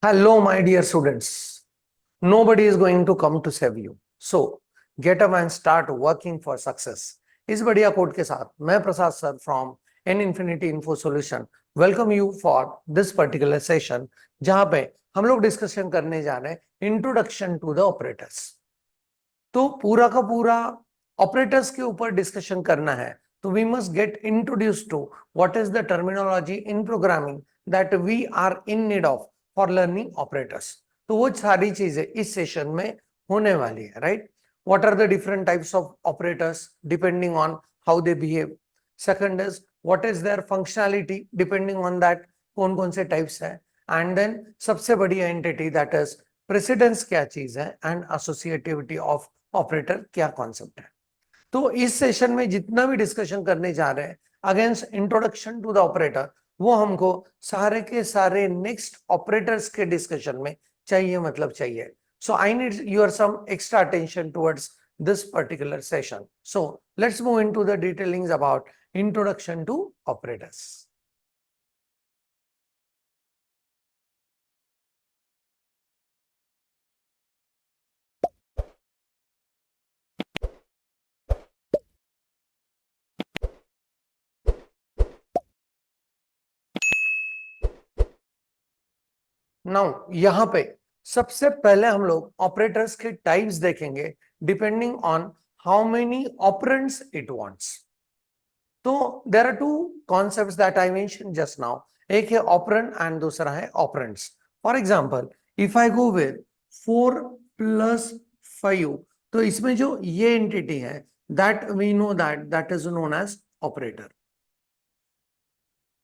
Hello, my dear students. Nobody is going to come to save you. So, get up and start working for success. इस बढ़िया code के साथ मैं Prasad sir from N Infinity Info Solution welcome you for this particular session, जहां पे हम लोग discussion करने जा रहे हैं इंट्रोडक्शन टू द ऑपरेटर्स। तो पूरा का पूरा ऑपरेटर्स के ऊपर डिस्कशन करना है, तो we must get introduce to what is the terminology in programming that we are in need of for learning operators. तो वो सारी चीजें इस सेशन में होने वाली है, right. What are the different types of operators depending on how they behave. Second is what is their functionality depending on that, कौन कौन से टाइप्स है। एंड देन सबसे बड़ी एंटिटी दैट इज प्रेसिडेंस क्या चीज है, एंड एसोसिएटिविटी ऑफ ऑपरेटर क्या कॉन्सेप्ट है। तो इस सेशन में जितना भी डिस्कशन करने जा रहे हैं against introduction to the operator, वो हमको सारे के सारे नेक्स्ट ऑपरेटर्स के डिस्कशन में चाहिए, मतलब चाहिए। So I need your some extra attention towards this particular session. So let's move into the detailings about introduction to operators. Now यहां पे सबसे पहले हम लोग ऑपरेटर्स के टाइप्स देखेंगे depending on how many operands it wants. तो there are two concepts that I mention just now, एक है ऑपरेंड एंड दूसरा है operands. For example if I go with 4 + 5, तो इसमें जो ये एंटिटी है that we know that is known as operator,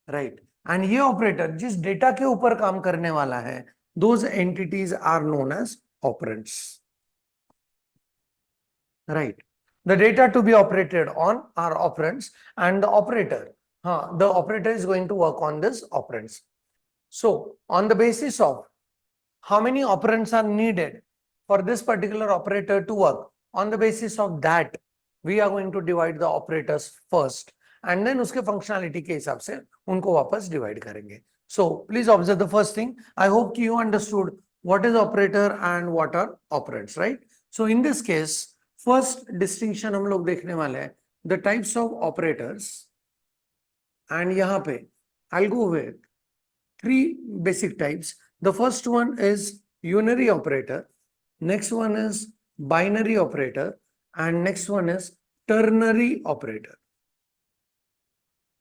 right. And ये ऑपरेटर जिस डेटा के ऊपर काम करने वाला है, those entities are known as operands, right. The data to be operated on are operands, and the operator is going to work on this operands. So on the basis of how many operands are needed for this particular operator to work, on the basis of that we are going to divide the operators first, and then उसके functionality के हिसाब से उनको वापस divide करेंगे. So please observe the first thing. I hope you understood what is operator and what are operands, right? So in this case first distinction हम लोग देखने वाले हैं the types of operators, and यहां पे I go with 3 basic types. The first one is unary operator, next one is binary operator, and next one is ternary operator,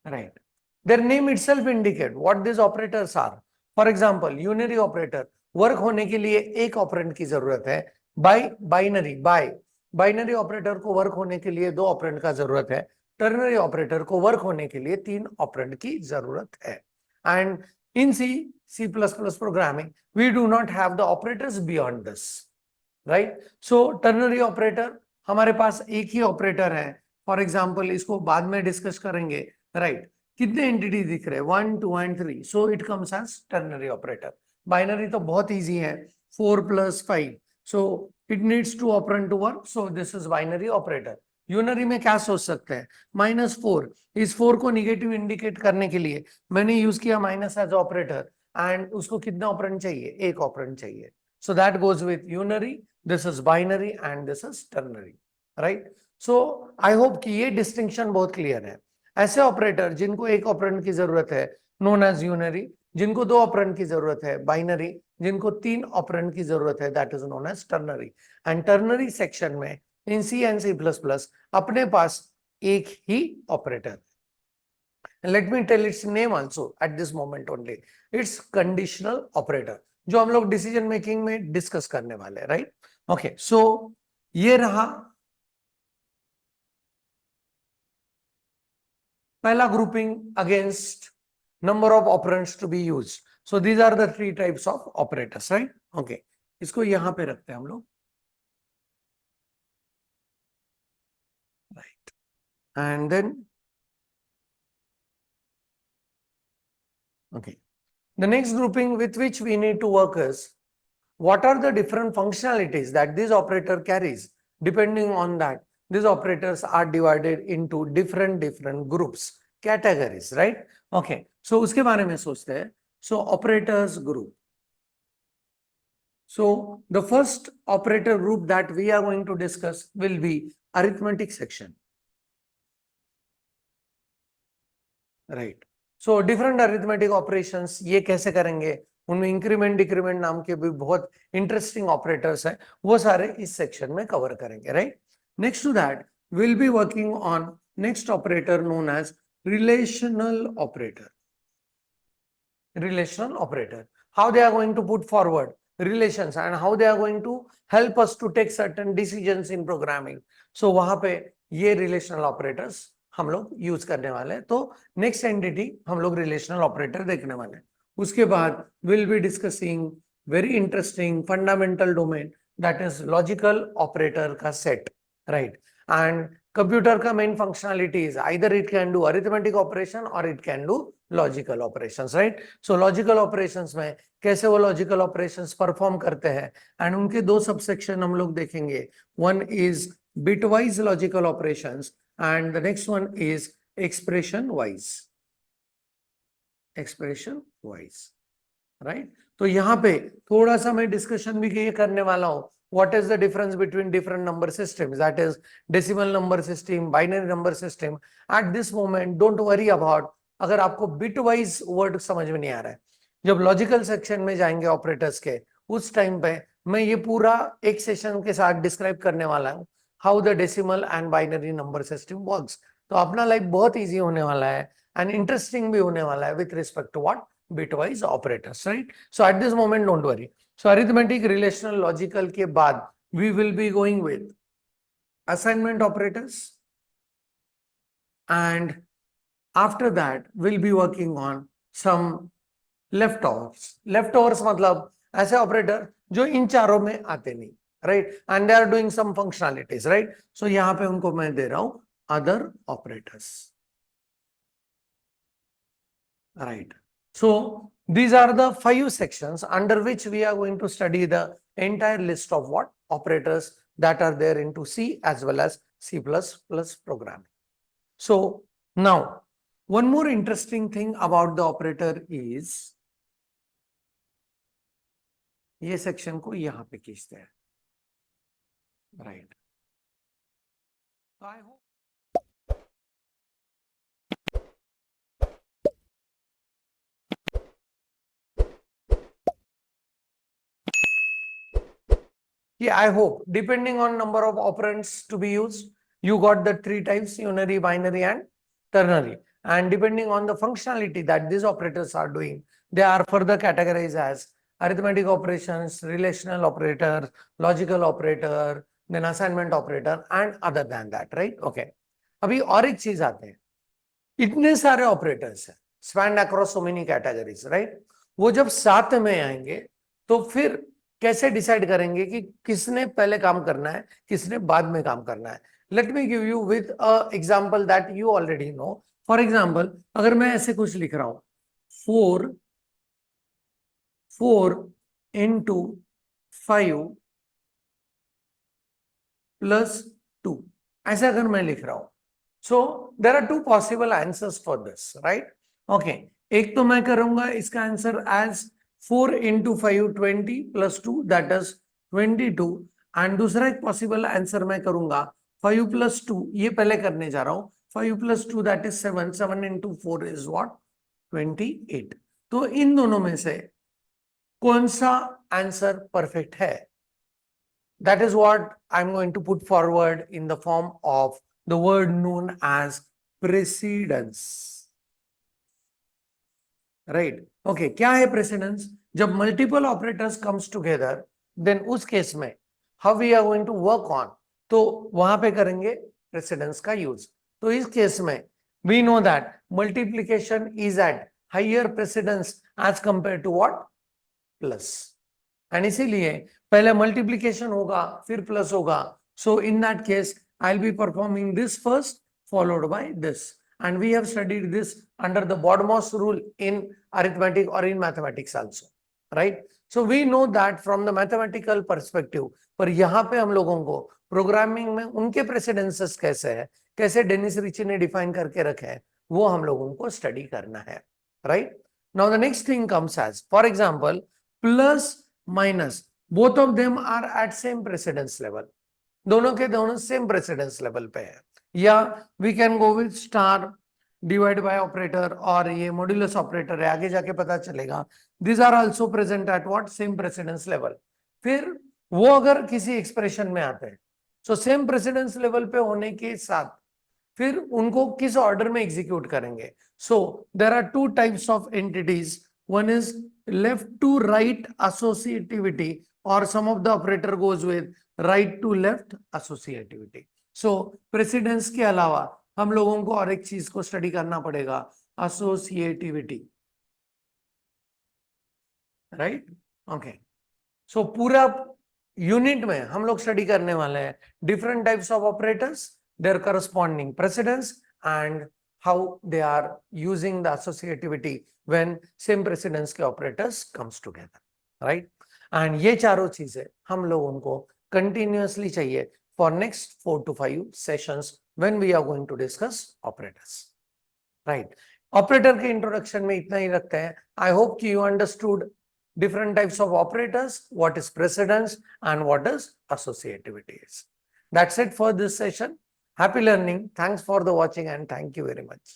right. Their name itself indicate what this operators are. For example unary operator work होने के लिए एक operand की जरूरत है. Binary operator को work होने के लिए 2 ऑपरेंड का जरूरत है. टर्नरी ऑपरेटर को वर्क होने के लिए 3 ऑपरेंड की जरूरत है. And in C++ programming we do not have the operators beyond this, right. So ternary operator हमारे पास एक ही ऑपरेटर है. फॉर एग्जाम्पल इसको बाद में डिस्कस करेंगे, राइट. कितने एंटिटी दिख रहे हैं 1 2 and 3, so it comes as ternary operator. Binary तो बहुत इजी है, 4 + 5, so it needs 2 operand to work, so this is binary operator. Unary में क्या सोच सकते हैं, -4. इस 4 को निगेटिव इंडिकेट करने के लिए मैंने यूज किया माइनस एज ऑपरेटर, एंड उसको कितना ऑपरेंड चाहिए, एक ऑपरेंड चाहिए. So that goes with unary, this is binary and this is ternary, right. So I hope कि ये डिस्टिंक्शन बहुत क्लियर है. ऐसे ऑपरेटर जिनको एक ऑपरेंड की जरूरत है नोन एज यूनरी, जिनको 2 ऑपरेंड की जरूरत है बाइनरी, जिनको 3 ऑपरेंड की जरूरत है that is known as ternary. And ternary section में इन C एंड C++ अपने पास एक ही operator. Let me tell its name also at this moment only. Its conditional operator, जो हम लोग डिसीजन मेकिंग में डिस्कस करने वाले हैं, राइट. ओके, सो ये रहा पहला grouping against number of operands to be used. So these are the 3 types of operators, right? Okay, इसको यहां पे रखते हैं हम लोग, right. And then okay, the next grouping with which we need to work is what are the different functionalities that this operator carries. Depending on that, these operators are divided into different groups, categories, right? Okay, so उसके बारे में सोचते हैं. So operators group, So the first operator group that we are going to discuss will be arithmetic section. Right. So different arithmetic operations ये कैसे करेंगे, उनमें increment decrement नाम के भी बहुत इंटरेस्टिंग ऑपरेटर्स हैं, वो सारे इस सेक्शन में कवर करेंगे. Right. Next to that will be working on next operator known as relational operator. Relational operator, how they are going to put forward relations and how they are going to help us to take certain decisions in programming. So वहां पे ये relational operators हम लोग use करने वाले हैं. तो next entity हम लोग रिलेशनल ऑपरेटर देखने वाले हैं. उसके बाद will be discussing very interesting fundamental domain that is logical operator का सेट. राइट. एंड कंप्यूटर का main functionality is either it can do arithmetic operation और it can do logical operations. Right. So logical operations में कैसे वो logical operations perform करते हैं, and उनके दो सबसेक्शन हम लोग देखेंगे. One is bitwise logical operations and the next one is expression wise. Right. तो यहाँ पे थोड़ा सा मैं डिस्कशन भी ये करने वाला हूँ. What is the difference between different number systems? That is decimal number system, binary number system. At this moment, don't worry about अगर आपको बिट वाइज वर्ड समझ में नहीं आ रहा है. जब लॉजिकल सेक्शन में जाएंगे ऑपरेटर्स के, उस टाइम पे मैं ये पूरा एक सेशन के साथ डिस्क्राइब करने वाला हूँ how the decimal and binary number system works. तो अपना लाइफ बहुत इजी होने वाला है एंड इंटरेस्टिंग भी होने वाला है with respect to what bitwise operators. Right. So at this moment don't worry. So arithmetic, relational, logical के बाद we will be going with assignment operators, and after that we'll be working on some leftovers. Leftovers मतलब ऐसे operator जो इन चारों में आते नहीं. Right. And they are doing some functionalities. Right. So यहां पे उनको मैं दे रहा हूं other operators. Right. So these are the 5 sections under which we are going to study the entire list of what operators that are there into C as well as C++ programming. So now one more interesting thing about the operator is ये section को यहां पे खींचते हैं. Right. I hope Yeah, I hope, depending on number of operands to be used, you got the 3 types: unary, binary, and ternary. And depending on the functionality that these operators are doing, they are further categorized as arithmetic operations, relational operator, logical operator, then assignment operator, and other than that, right? Okay. अभी और एक चीज आते हैं, इतने सारे operators हैं, span across so many categories. Right. वो जब साथ में आएंगे तो फिर कैसे डिसाइड करेंगे कि किसने पहले काम करना है, किसने बाद में काम करना है. Let me give you with a example that you already know. For example अगर मैं ऐसे कुछ लिख रहा हूं 4 into 5 plus 2, ऐसे अगर मैं लिख रहा हूं, so there are 2 possible answers for this. Right. Okay. एक तो मैं करूंगा इसका answer as 4 into 5 20 plus 2 that is 22, and दूसरा एक पॉसिबल आंसर मैं करूंगा 5 plus 2, ये पहले करने जा रहा हूं, 5 plus 2 that is 7, 7 into 4 is what 28. तो इन दोनों में से कौन सा आंसर परफेक्ट है? That is what I'm going to put forward in the form of the word known as precedence. Right. Okay. क्या है precedence? जब multiple operators comes together, then उस केस में how we are going to work on, तो वहां पे करेंगे precedence का use. तो इस केस में we know that multiplication is at higher precedence as compared to what? Plus. And इसीलिए पहले मल्टीप्लीकेशन होगा फिर प्लस होगा. So in that case I will be performing this first followed by this, and we have studied this under the BODMAS rule in arithmetic और in mathematics also. Right. So we know that from the mathematical perspective, पर यहाँ पे हम लोगों को programming में उनके प्रेसिडेंसेस कैसे है, कैसे डेनिस रिची ने डिफाइन करके रखे हैं, वो हम लोगों को स्टडी करना है. Right. Now the next thing comes as for example plus minus. Both of them are at same precedence level, दोनों के दोनों सेम प्रेसिडेंस लेवल पे है, या we can go with star divide by operator, और ये मॉड्यूलस ऑपरेटर है, आगे जाके पता चलेगा. This are also present at what, same precedence level. फिर वो अगर किसी एक्सप्रेशन में आते हैं, सो सेम प्रेसिडेंस लेवल पे होने के साथ फिर उनको किस ऑर्डर में एग्जीक्यूट करेंगे. So there are two types of entities, one is left to right associativity, और some of the operator goes with right to left associativity. So precedence के अलावा हम लोगों को और एक चीज को स्टडी करना पड़ेगा, एसोसिएटिविटी, राइट. ओके, सो पूरा यूनिट में हम लोग स्टडी करने वाले हैं different types of operators, their corresponding precedence, and how they are using the associativity when same precedence के operators comes together, right. And ये चारों चीजें हम लोगों को कंटिन्यूअसली चाहिए for next 4 to 5 sessions when we are going to discuss operators, right. Operator के introduction में इतना ही रखते हैं. आई होप कि you understood different types of operators, what is precedence and what is associativity is. That's it for this session. Happy learning. Thanks for the watching and thank you very much.